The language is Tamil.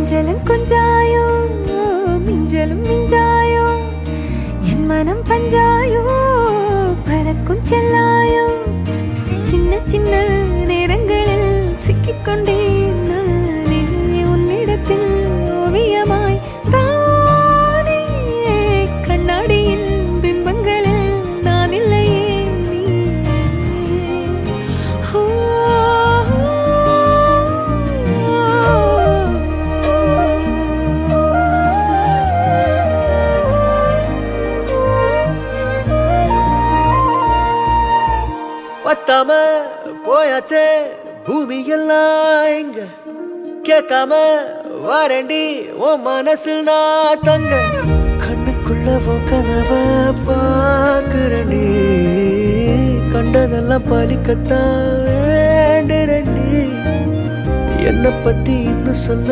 கொஞ்சலும் கொஞ்சாயோ மிஞ்சலும் மிஞ்சாயோ என் மனம் பஞ்சாயோ பறக்கும் செல்லாயோ சின்ன சின்ன நேரங்களில் சிக்கிக்கொண்டேன் நானே உன்னிடத்தில் ஓவியமாய் தானே கண்ணாடியின் பிம்பங்களில் நான் இல்லையே பத்தாம போயாச்சே பூமி எல்லாம் இங்க கேட்காம வாரண்டி உன் மனசில் நான் தங்க கண்ணுக்குள்ள உன் கனவ பாக்குறண்டி கண்டதெல்லாம் பலிக்கத்தான் வேண்டுறண்டி என்னை பத்தி இன்னும் சொல்ல